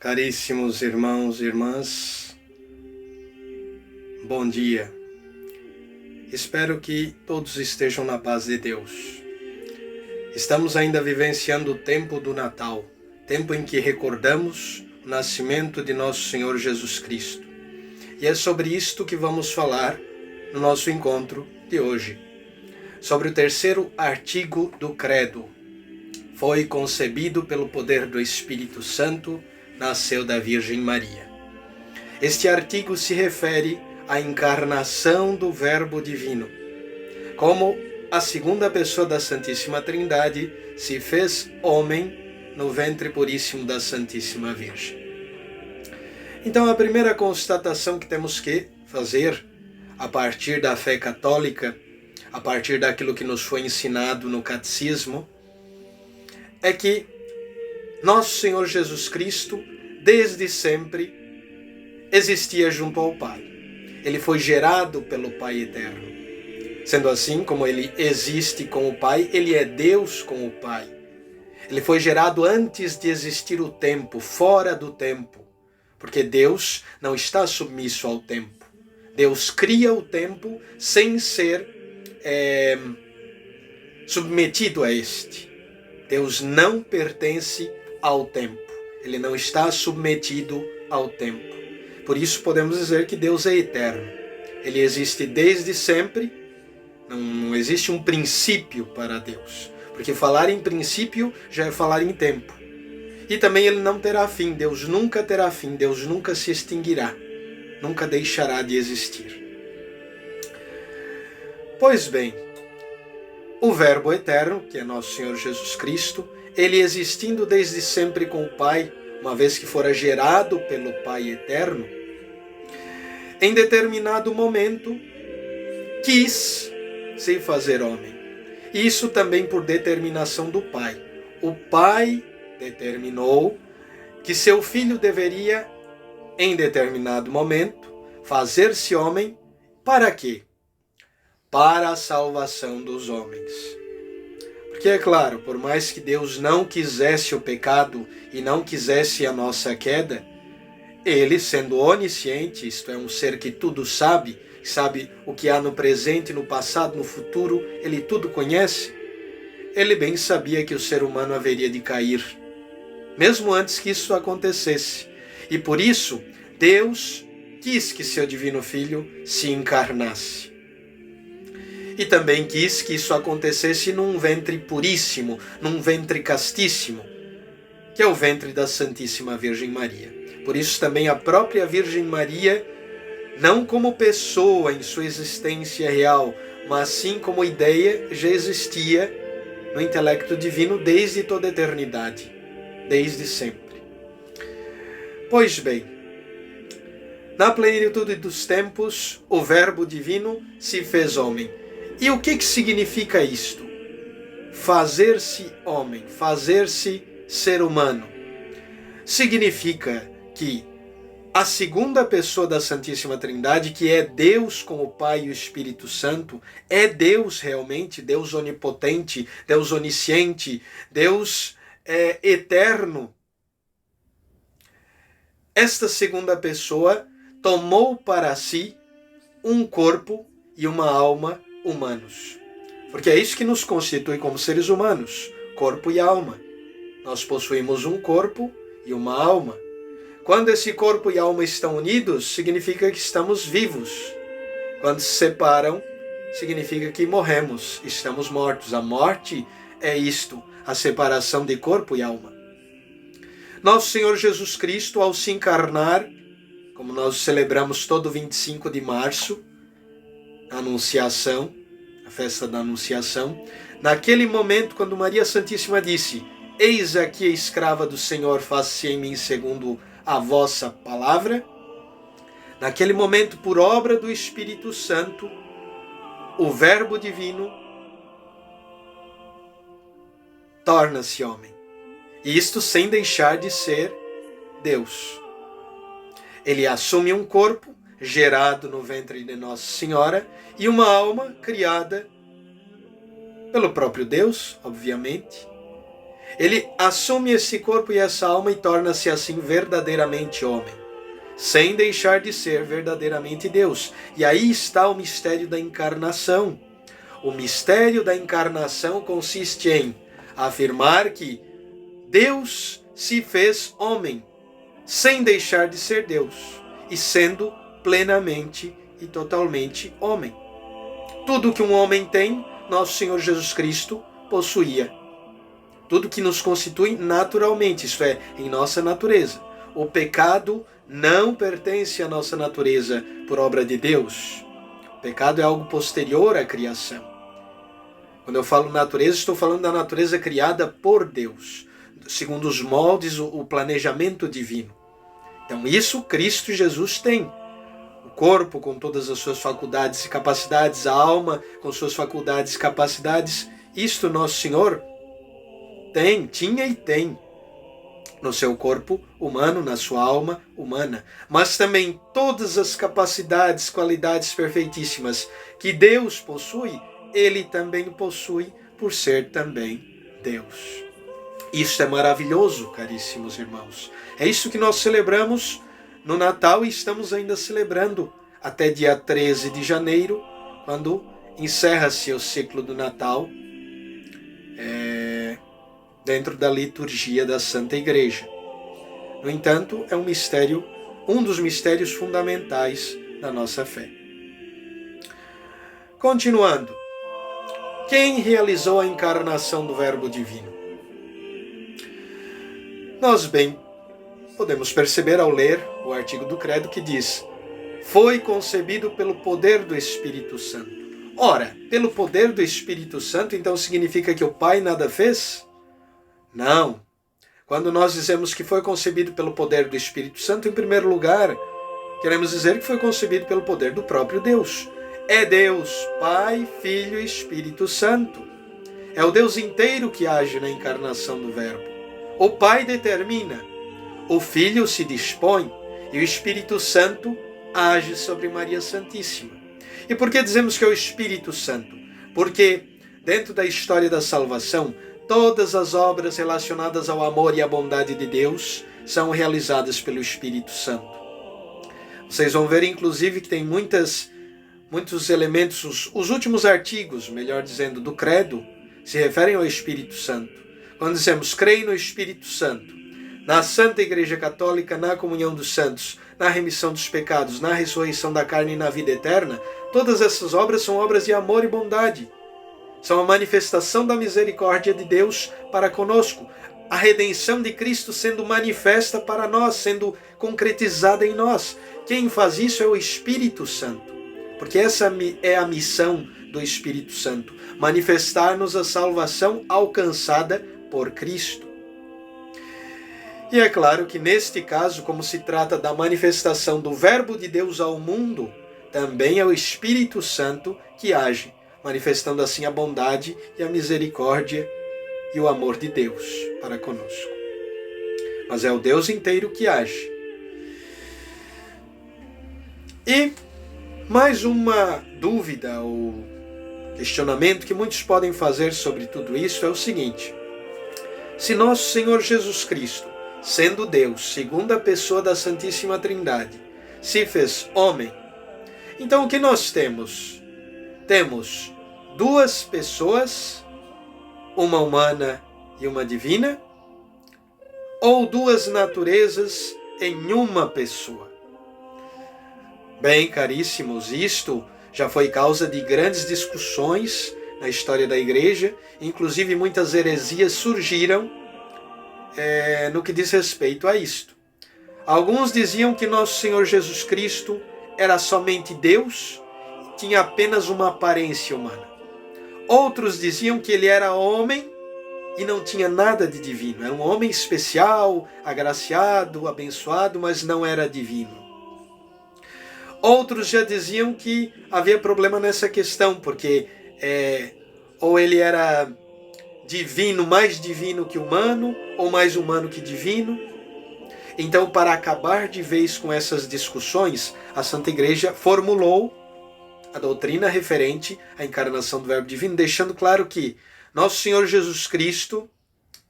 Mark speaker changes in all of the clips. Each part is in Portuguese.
Speaker 1: Caríssimos irmãos e irmãs, bom dia. Espero que todos estejam na paz de Deus. Estamos ainda vivenciando o tempo do Natal, tempo em que recordamos o nascimento de nosso Senhor Jesus Cristo. E é sobre isto que vamos falar no nosso encontro de hoje. Sobre o terceiro artigo do Credo. Foi concebido pelo poder do Espírito Santo, nasceu da Virgem Maria. Este artigo se refere à encarnação do Verbo Divino, como a segunda pessoa da Santíssima Trindade se fez homem no ventre puríssimo da Santíssima Virgem. Então, a primeira constatação que temos que fazer, a partir da fé católica, a partir daquilo que nos foi ensinado no catecismo, é que nosso Senhor Jesus Cristo, desde sempre, existia junto ao Pai. Ele foi gerado pelo Pai Eterno. Sendo assim, como ele existe com o Pai, ele é Deus com o Pai. Ele foi gerado antes de existir o tempo, fora do tempo. Porque Deus não está submisso ao tempo. Deus cria o tempo sem ser submetido a este. Deus não pertence ao tempo. Ele não está submetido ao tempo. Por isso podemos dizer que Deus é eterno. Ele existe desde sempre. Não existe um princípio para Deus. Porque falar em princípio já é falar em tempo. E também ele não terá fim. Deus nunca terá fim. Deus nunca se extinguirá. Nunca deixará de existir. Pois bem, o Verbo eterno, que é nosso Senhor Jesus Cristo, ele existindo desde sempre com o Pai, uma vez que fora gerado pelo Pai eterno, em determinado momento quis se fazer homem. Isso também por determinação do Pai. O Pai determinou que seu filho deveria, em determinado momento, fazer-se homem. Para quê? Para a salvação dos homens. Porque é claro, por mais que Deus não quisesse o pecado e não quisesse a nossa queda, ele, sendo onisciente, isto é, um ser que tudo sabe, sabe o que há no presente, no passado, no futuro, ele tudo conhece, ele bem sabia que o ser humano haveria de cair, mesmo antes que isso acontecesse. E por isso, Deus quis que seu divino Filho se encarnasse. E também quis que isso acontecesse num ventre puríssimo, num ventre castíssimo, que é o ventre da Santíssima Virgem Maria. Por isso também a própria Virgem Maria, não como pessoa em sua existência real, mas sim como ideia, já existia no intelecto divino desde toda a eternidade, desde sempre. Pois bem, na plenitude dos tempos, o Verbo Divino se fez homem. E o que significa isto? Fazer-se homem, fazer-se ser humano. Significa que a segunda pessoa da Santíssima Trindade, que é Deus com o Pai e o Espírito Santo, é Deus realmente, Deus onipotente, Deus onisciente, Deus eterno. Esta segunda pessoa tomou para si um corpo e uma alma humanos. Porque é isso que nos constitui como seres humanos, corpo e alma. Nós possuímos um corpo e uma alma. Quando esse corpo e alma estão unidos, significa que estamos vivos. Quando se separam, significa que morremos, estamos mortos. A morte é isto, a separação de corpo e alma. Nosso Senhor Jesus Cristo, ao se encarnar, como nós celebramos todo 25 de março, Anunciação, a festa da Anunciação, naquele momento quando Maria Santíssima disse: eis aqui a escrava do Senhor, faça-se em mim segundo a vossa palavra, naquele momento, por obra do Espírito Santo, o Verbo divino torna-se homem. E isto sem deixar de ser Deus. Ele assume um corpo gerado no ventre de Nossa Senhora e uma alma criada pelo próprio Deus, obviamente. Ele assume esse corpo e essa alma e torna-se assim verdadeiramente homem, sem deixar de ser verdadeiramente Deus. E aí está o mistério da encarnação. O mistério da encarnação consiste em afirmar que Deus se fez homem, sem deixar de ser Deus, e sendo plenamente e totalmente homem. Tudo que um homem tem, nosso Senhor Jesus Cristo possuía. Tudo que nos constitui naturalmente, isto é, em nossa natureza. O pecado não pertence à nossa natureza por obra de Deus. O pecado é algo posterior à criação. Quando eu falo natureza, estou falando da natureza criada por Deus, segundo os moldes, o planejamento divino. Então isso Cristo Jesus tem. O corpo com todas as suas faculdades e capacidades, a alma com suas faculdades e capacidades, isto Nosso Senhor tinha e tem no seu corpo humano, na sua alma humana, mas também todas as capacidades, qualidades perfeitíssimas que Deus possui, ele também possui por ser também Deus. Isso é maravilhoso, caríssimos irmãos. É isso que nós celebramos no Natal e estamos ainda celebrando até dia 13 de janeiro, quando encerra-se o ciclo do Natal, dentro da liturgia da Santa Igreja. No entanto, é um mistério, um dos mistérios fundamentais da nossa fé. Continuando, quem realizou a encarnação do Verbo Divino? Nós bem podemos perceber ao ler o artigo do Credo que diz: foi concebido pelo poder do Espírito Santo. Ora, pelo poder do Espírito Santo, então significa que o Pai nada fez? Não. Quando nós dizemos que foi concebido pelo poder do Espírito Santo, em primeiro lugar, queremos dizer que foi concebido pelo poder do próprio Deus. É Deus, Pai, Filho e Espírito Santo. É o Deus inteiro que age na encarnação do Verbo. O Pai determina, o Filho se dispõe e o Espírito Santo age sobre Maria Santíssima. E por que dizemos que é o Espírito Santo? Porque dentro da história da salvação, todas as obras relacionadas ao amor e à bondade de Deus são realizadas pelo Espírito Santo. Vocês vão ver, inclusive, que tem muitos elementos, os últimos artigos, melhor dizendo, do Credo, se referem ao Espírito Santo. Quando dizemos, creio no Espírito Santo, na Santa Igreja Católica, na comunhão dos santos, na remissão dos pecados, na ressurreição da carne e na vida eterna, todas essas obras são obras de amor e bondade. São a manifestação da misericórdia de Deus para conosco. A redenção de Cristo sendo manifesta para nós, sendo concretizada em nós. Quem faz isso é o Espírito Santo. Porque essa é a missão do Espírito Santo. Manifestar-nos a salvação alcançada por Cristo. E é claro que neste caso, como se trata da manifestação do Verbo de Deus ao mundo, também é o Espírito Santo que age, manifestando assim a bondade e a misericórdia e o amor de Deus para conosco. Mas é o Deus inteiro que age. E mais uma dúvida ou questionamento que muitos podem fazer sobre tudo isso é o seguinte: se nosso Senhor Jesus Cristo, sendo Deus, segunda pessoa da Santíssima Trindade, se fez homem, então o que nós temos? Temos duas pessoas, uma humana e uma divina, ou duas naturezas em uma pessoa? Bem, caríssimos, isto já foi causa de grandes discussões na história da Igreja, inclusive muitas heresias surgiram no que diz respeito a isto. Alguns diziam que nosso Senhor Jesus Cristo era somente Deus, tinha apenas uma aparência humana. Outros diziam que ele era homem e não tinha nada de divino. Era um homem especial, agraciado, abençoado, mas não era divino. Outros já diziam que havia problema nessa questão, porque ou ele era divino, mais divino que humano, ou mais humano que divino. Então, para acabar de vez com essas discussões, a Santa Igreja formulou a doutrina referente à encarnação do Verbo Divino, deixando claro que nosso Senhor Jesus Cristo,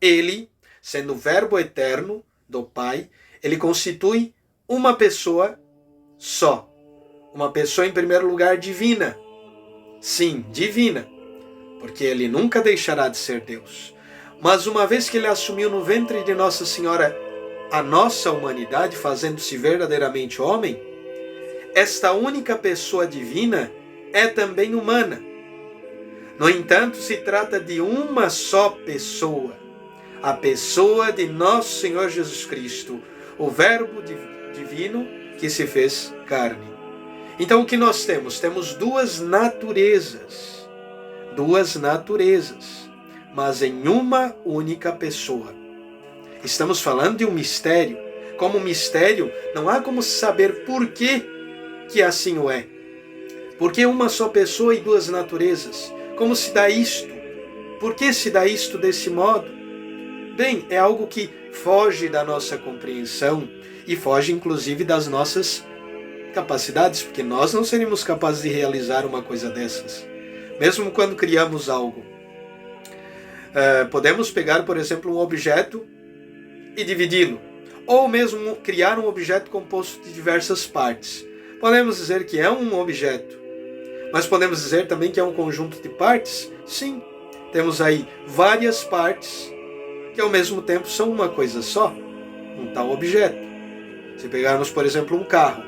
Speaker 1: ele, sendo o Verbo eterno do Pai, ele constitui uma pessoa só. Uma pessoa, em primeiro lugar, divina. Sim, divina, porque ele nunca deixará de ser Deus. Mas uma vez que ele assumiu no ventre de Nossa Senhora a nossa humanidade, fazendo-se verdadeiramente homem, esta única pessoa divina é também humana. No entanto, se trata de uma só pessoa, a pessoa de nosso Senhor Jesus Cristo, o Verbo divino que se fez carne. Então o que nós temos? Temos duas naturezas, mas em uma única pessoa. Estamos falando de um mistério. Como mistério, não há como saber por que assim o é. Por que uma só pessoa e duas naturezas? Como se dá isto? Por que se dá isto desse modo? Bem, é algo que foge da nossa compreensão e foge inclusive das nossas capacidades, porque nós não seríamos capazes de realizar uma coisa dessas. Mesmo quando criamos algo. Podemos pegar, por exemplo, um objeto e dividi-lo. Ou mesmo criar um objeto composto de diversas partes. Podemos dizer que é um objeto. Mas podemos dizer também que é um conjunto de partes? Sim. Temos aí várias partes que ao mesmo tempo são uma coisa só. Um tal objeto. Se pegarmos, por exemplo, um carro.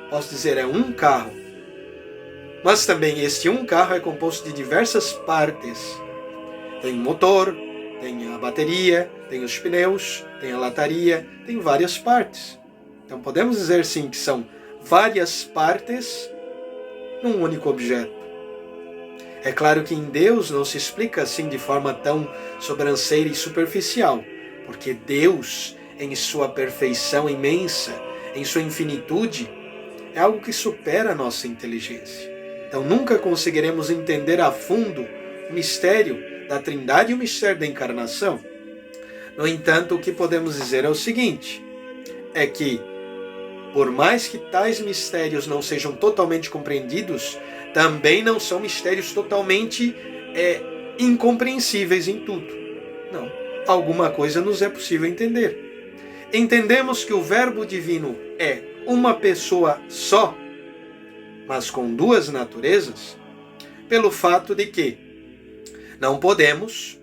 Speaker 1: Posso dizer é um carro. Mas também este um carro é composto de diversas partes. Tem o motor, tem a bateria, tem os pneus, tem a lataria, tem várias partes. Então podemos dizer sim que são várias partes num único objeto. É claro que em Deus não se explica assim de forma tão sobranceira e superficial, porque Deus, em sua perfeição imensa, em sua infinitude, é algo que supera a nossa inteligência. Então nunca conseguiremos entender a fundo o mistério da Trindade e o mistério da encarnação. No entanto, o que podemos dizer é o seguinte, é que por mais que tais mistérios não sejam totalmente compreendidos, também não são mistérios totalmente incompreensíveis em tudo. Não, alguma coisa nos é possível entender. Entendemos que o Verbo Divino é uma pessoa só, mas com duas naturezas, pelo fato de que não podemos,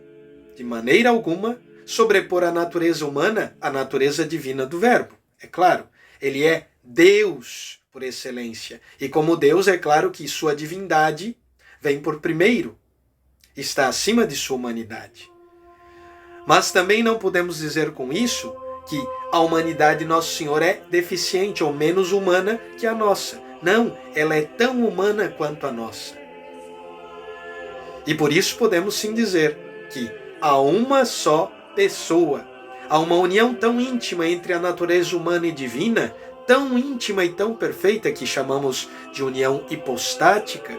Speaker 1: de maneira alguma, sobrepor a natureza humana à natureza divina do Verbo. É claro, ele é Deus por excelência. E como Deus, é claro que sua divindade vem por primeiro, está acima de sua humanidade. Mas também não podemos dizer com isso que a humanidade de Nosso Senhor é deficiente ou menos humana que a nossa. Não, ela é tão humana quanto a nossa. E por isso podemos sim dizer que há uma só pessoa, há uma união tão íntima entre a natureza humana e divina, tão íntima e tão perfeita que chamamos de união hipostática,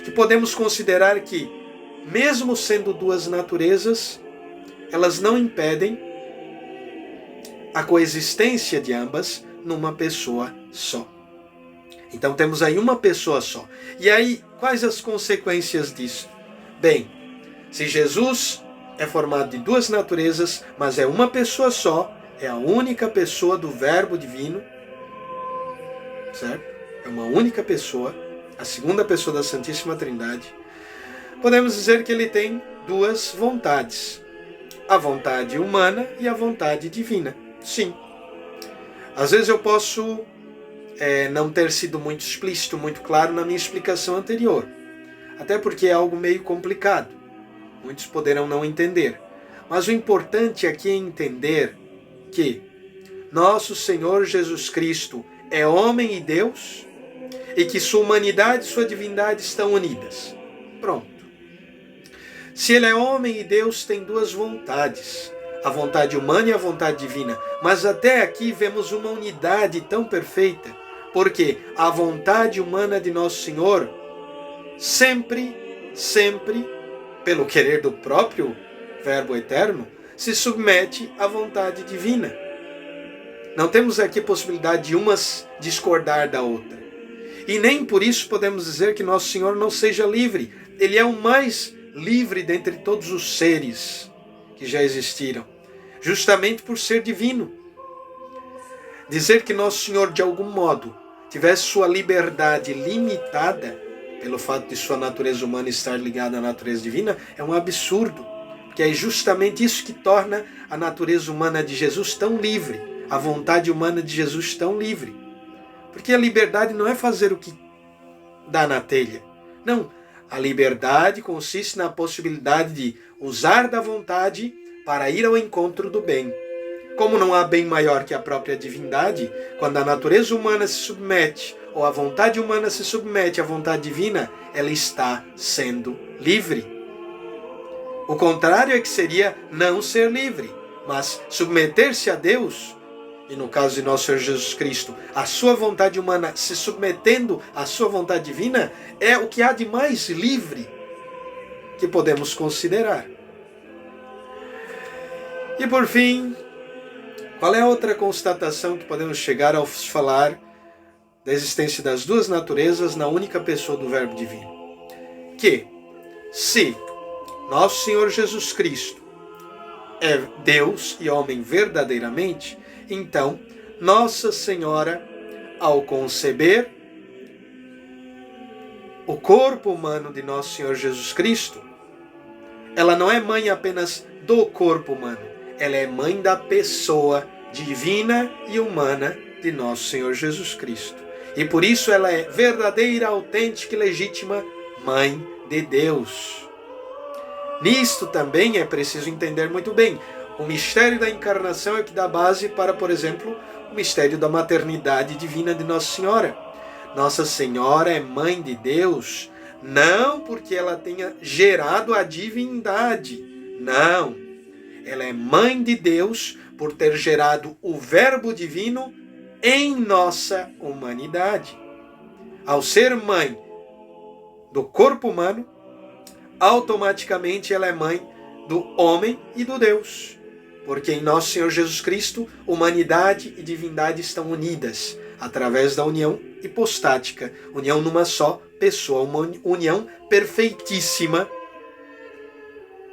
Speaker 1: que podemos considerar que, mesmo sendo duas naturezas, elas não impedem a coexistência de ambas numa pessoa só. Então temos aí uma pessoa só. E aí, quais as consequências disso? Bem, se Jesus é formado de duas naturezas, mas é uma pessoa só, é a única pessoa do Verbo Divino, certo? É uma única pessoa, a segunda pessoa da Santíssima Trindade. Podemos dizer que ele tem duas vontades, a vontade humana e a vontade divina. Sim. Às vezes eu posso não ter sido muito explícito, muito claro na minha explicação anterior, até porque é algo meio complicado. Muitos poderão não entender. Mas o importante aqui é entender que nosso Senhor Jesus Cristo é homem e Deus e que sua humanidade e sua divindade estão unidas. Pronto. Se ele é homem e Deus tem duas vontades, a vontade humana e a vontade divina, mas até aqui vemos uma unidade tão perfeita, porque a vontade humana de Nosso Senhor sempre, pelo querer do próprio Verbo eterno, se submete à vontade divina. Não temos aqui possibilidade de umas discordar da outra. E nem por isso podemos dizer que Nosso Senhor não seja livre. Ele é o mais livre dentre todos os seres que já existiram, justamente por ser divino. Dizer que Nosso Senhor, de algum modo, tivesse sua liberdade limitada pelo fato de sua natureza humana estar ligada à natureza divina é um absurdo, porque é justamente isso que torna a natureza humana de Jesus tão livre, a vontade humana de Jesus tão livre. Porque a liberdade não é fazer o que dá na telha. Não, a liberdade consiste na possibilidade de usar da vontade para ir ao encontro do bem. Como não há bem maior que a própria divindade, quando a natureza humana se submete, ou a vontade humana se submete à vontade divina, ela está sendo livre. O contrário é que seria não ser livre, mas submeter-se a Deus, e no caso de nosso Senhor Jesus Cristo, a sua vontade humana se submetendo à sua vontade divina, é o que há de mais livre que podemos considerar. E por fim, qual é a outra constatação que podemos chegar ao falar da existência das duas naturezas na única pessoa do Verbo Divino? Que, se nosso Senhor Jesus Cristo é Deus e homem verdadeiramente, então Nossa Senhora, ao conceber o corpo humano de nosso Senhor Jesus Cristo, ela não é mãe apenas do corpo humano, ela é mãe da pessoa divina e humana de nosso Senhor Jesus Cristo. E por isso ela é verdadeira, autêntica e legítima mãe de Deus. Nisto também é preciso entender muito bem. O mistério da encarnação é o que dá base para, por exemplo, o mistério da maternidade divina de Nossa Senhora. Nossa Senhora é mãe de Deus, não porque ela tenha gerado a divindade. Não. Ela é mãe de Deus por ter gerado o Verbo Divino em nossa humanidade. Ao ser mãe do corpo humano, automaticamente ela é mãe do homem e do Deus. Porque em nosso Senhor Jesus Cristo, humanidade e divindade estão unidas através da união hipostática, união numa só pessoa, uma união perfeitíssima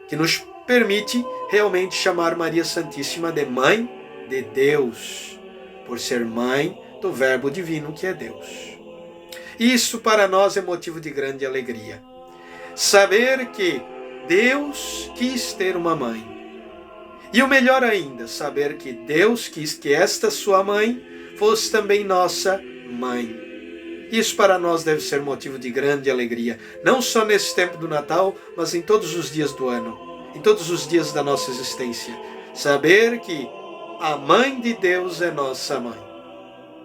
Speaker 1: que nos permite realmente chamar Maria Santíssima de Mãe de Deus, por ser mãe do Verbo Divino que é Deus. Isso para nós é motivo de grande alegria. Saber que Deus quis ter uma mãe. E o melhor ainda, saber que Deus quis que esta sua mãe fosse também nossa mãe. Isso para nós deve ser motivo de grande alegria, não só nesse tempo do Natal, mas em todos os dias do ano, em todos os dias da nossa existência. Saber que a mãe de Deus é nossa mãe.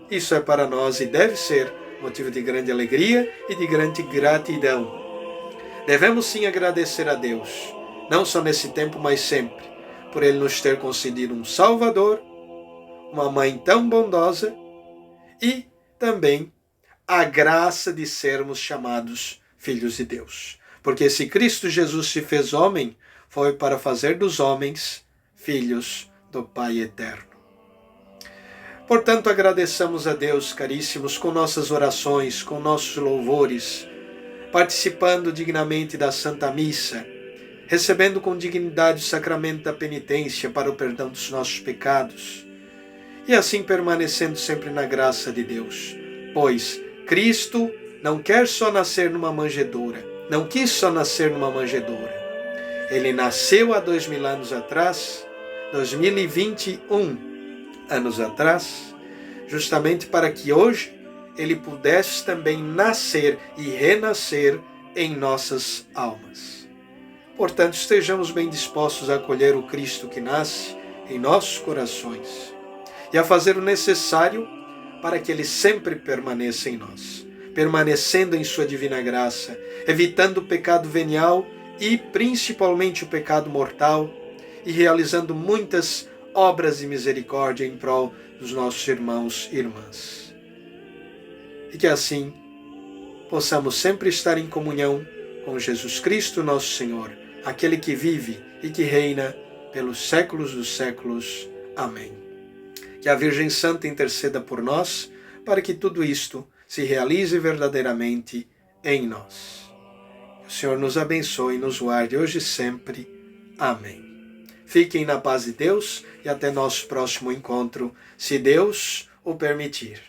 Speaker 1: Isso é para nós e deve ser motivo de grande alegria e de grande gratidão. Devemos sim agradecer a Deus, não só nesse tempo, mas sempre, por Ele nos ter concedido um Salvador, uma mãe tão bondosa e também a graça de sermos chamados filhos de Deus. Porque se Cristo Jesus se fez homem, foi para fazer dos homens filhos do Pai eterno. Portanto, agradeçamos a Deus, caríssimos, com nossas orações, com nossos louvores, participando dignamente da Santa Missa, recebendo com dignidade o sacramento da penitência para o perdão dos nossos pecados, e assim permanecendo sempre na graça de Deus. Pois Cristo não quer só nascer numa manjedoura, não quis só nascer numa manjedoura. Ele nasceu há 2000 anos atrás, 2021 anos atrás, justamente para que hoje Ele pudesse também nascer e renascer em nossas almas. Portanto, estejamos bem dispostos a acolher o Cristo que nasce em nossos corações e a fazer o necessário para que Ele sempre permaneça em nós. permanecendo em sua divina graça, evitando o pecado venial e principalmente o pecado mortal, e realizando muitas obras de misericórdia em prol dos nossos irmãos e irmãs. E que assim possamos sempre estar em comunhão com Jesus Cristo, nosso Senhor, aquele que vive e que reina pelos séculos dos séculos. Amém. Que a Virgem Santa interceda por nós, para que tudo isto se realize verdadeiramente em nós. Que o Senhor nos abençoe e nos guarde hoje e sempre. Amém. Fiquem na paz de Deus e até nosso próximo encontro, se Deus o permitir.